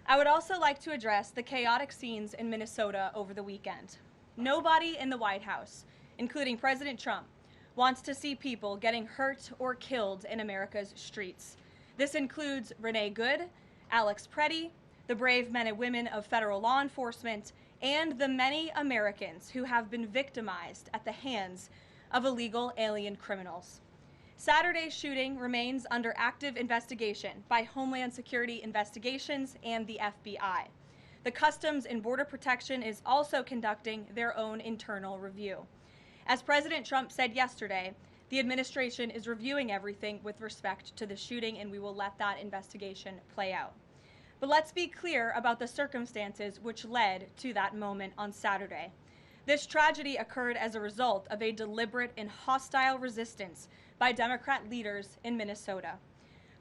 I would also like to address the chaotic scenes in Minnesota over the weekend. Nobody in the White House, including President Trump, wants to see people getting hurt or killed in America's streets. This includes Renee Good, Alex Pretti, the brave men and women of federal law enforcement, and the many Americans who have been victimized at the hands of illegal alien criminals. Saturday's shooting remains under active investigation by Homeland Security Investigations and the FBI. The Customs and Border Protection is also conducting their own internal review. As President Trump said yesterday, the administration is reviewing everything with respect to the shooting, and we will let that investigation play out. But let's be clear about the circumstances which led to that moment on Saturday. This tragedy occurred as a result of a deliberate and hostile resistance by Democrat leaders in Minnesota.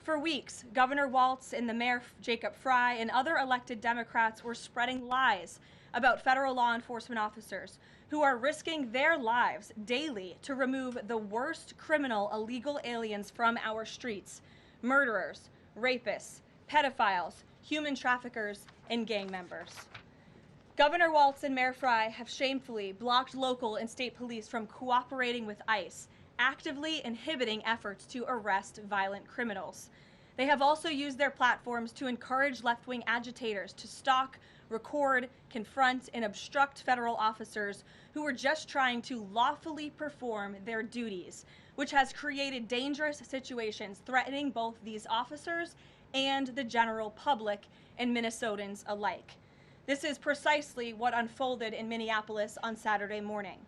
For weeks, Governor Walz and the Mayor Jacob Frey and other elected Democrats were spreading lies about federal law enforcement officers who are risking their lives daily to remove the worst criminal illegal aliens from our streets: murderers, rapists, pedophiles, human traffickers, and gang members. Governor Walz and Mayor Frey have shamefully blocked local and state police from cooperating with ICE, actively inhibiting efforts to arrest violent criminals. They have also used their platforms to encourage left-wing agitators to stalk, record, confront, and obstruct federal officers who are just trying to lawfully perform their duties, which has created dangerous situations threatening both these officers and the general public and Minnesotans alike. This is precisely what unfolded in Minneapolis on Saturday morning.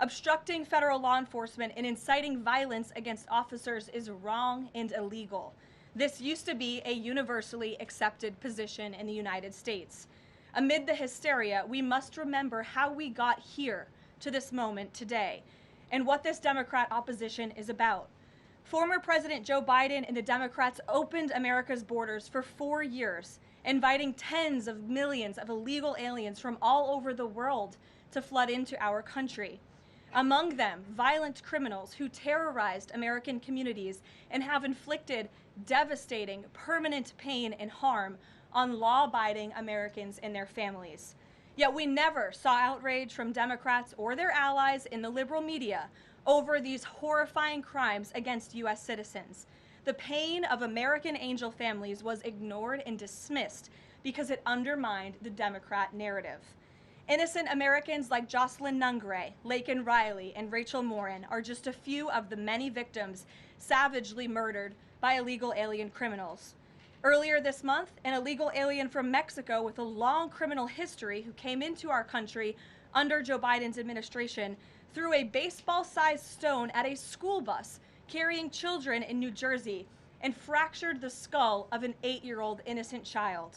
Obstructing federal law enforcement and inciting violence against officers is wrong and illegal. This used to be a universally accepted position in the United States. Amid the hysteria, we must remember how we got here to this moment today and what this Democrat opposition is about. Former President Joe Biden and the Democrats opened America's borders for 4 years, inviting tens of millions of illegal aliens from all over the world to flood into our country. Among them, violent criminals who terrorized American communities and have inflicted devastating, permanent pain and harm on law-abiding Americans and their families. Yet we never saw outrage from Democrats or their allies in the liberal media over these horrifying crimes against U.S. citizens. The pain of American angel families was ignored and dismissed because it undermined the Democrat narrative. Innocent Americans like Jocelyn Nungray, Laken Riley, and Rachel Morin are just a few of the many victims savagely murdered by illegal alien criminals. Earlier this month, an illegal alien from Mexico with a long criminal history who came into our country under Joe Biden's administration threw a baseball-sized stone at a school bus carrying children in New Jersey and fractured the skull of an 8-year-old innocent child.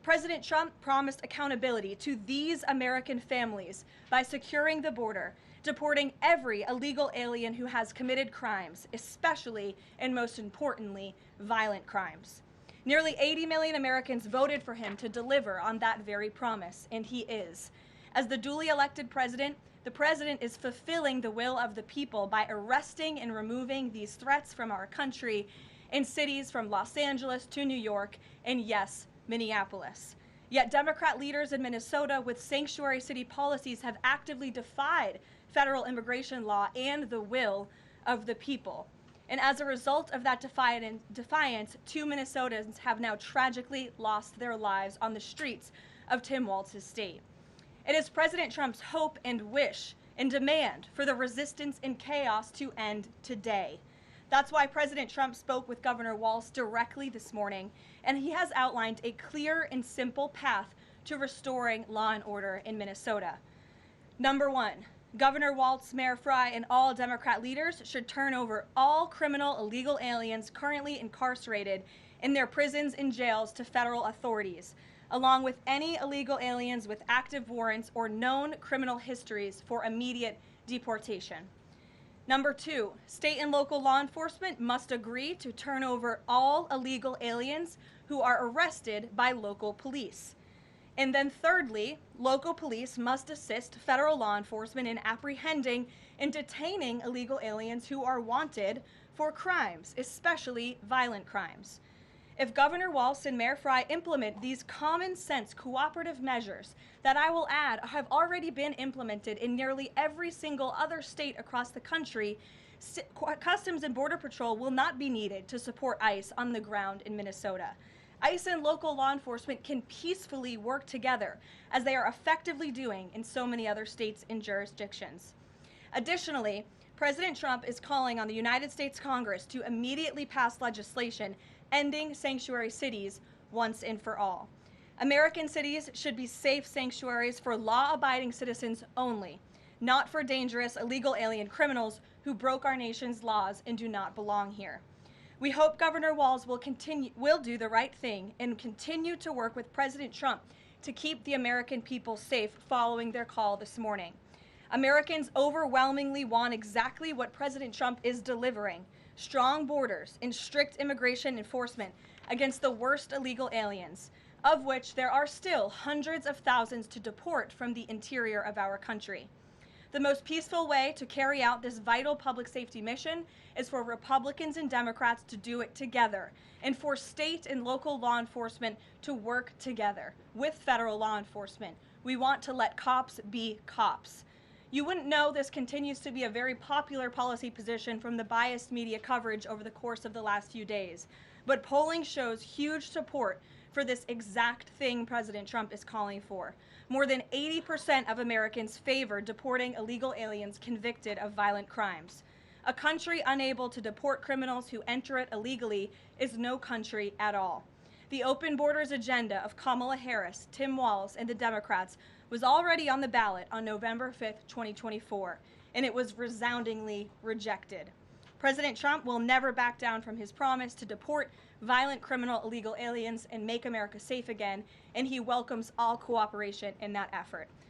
President Trump promised accountability to these American families by securing the border, deporting every illegal alien who has committed crimes, especially and most importantly, violent crimes. Nearly 80 million Americans voted for him to deliver on that very promise, and he is. As the duly elected president, the president is fulfilling the will of the people by arresting and removing these threats from our country in cities from Los Angeles to New York and, yes, Minneapolis. Yet Democrat leaders in Minnesota with sanctuary city policies have actively defied federal immigration law and the will of the people. And as a result of that defiance, 2 Minnesotans have now tragically lost their lives on the streets of Tim Walz's state. It is President Trump's hope and wish and demand for the resistance and chaos to end today. That's why President Trump spoke with Governor Walz directly this morning, and he has outlined a clear and simple path to restoring law and order in Minnesota. Number 1, Governor Walz, Mayor Frey, and all Democrat leaders should turn over all criminal illegal aliens currently incarcerated in their prisons and jails to federal authorities, along with any illegal aliens with active warrants or known criminal histories for immediate deportation. Number 2, state and local law enforcement must agree to turn over all illegal aliens who are arrested by local police. And then thirdly, local police must assist federal law enforcement in apprehending and detaining illegal aliens who are wanted for crimes, especially violent crimes. If Governor Walz and Mayor Frey implement these common sense cooperative measures that I will add have already been implemented in nearly every single other state across the country, Customs and Border Patrol will not be needed to support ICE on the ground in Minnesota. ICE and local law enforcement can peacefully work together, as they are effectively doing in so many other states and jurisdictions. Additionally, President Trump is calling on the United States Congress to immediately pass legislation ending sanctuary cities once and for all. American cities should be safe sanctuaries for law-abiding citizens only, not for dangerous illegal alien criminals who broke our nation's laws and do not belong here. We hope Governor Walz will do the right thing and continue to work with President Trump to keep the American people safe following their call this morning. Americans overwhelmingly want exactly what President Trump is delivering: strong borders and strict immigration enforcement against the worst illegal aliens, of which there are still hundreds of thousands to deport from the interior of our country. The most peaceful way to carry out this vital public safety mission is for Republicans and Democrats to do it together, and for state and local law enforcement to work together with federal law enforcement. We want to let cops be cops. You wouldn't know this continues to be a very popular policy position from the biased media coverage over the course of the last few days, but polling shows huge support for this exact thing President Trump is calling for. More than 80% of Americans favor deporting illegal aliens convicted of violent crimes. A country unable to deport criminals who enter it illegally is no country at all. The open borders agenda of Kamala Harris, Tim Walz, and the Democrats was already on the ballot on November 5th, 2024, and it was resoundingly rejected. President Trump will never back down from his promise to deport violent criminal illegal aliens and make America safe again, and he welcomes all cooperation in that effort.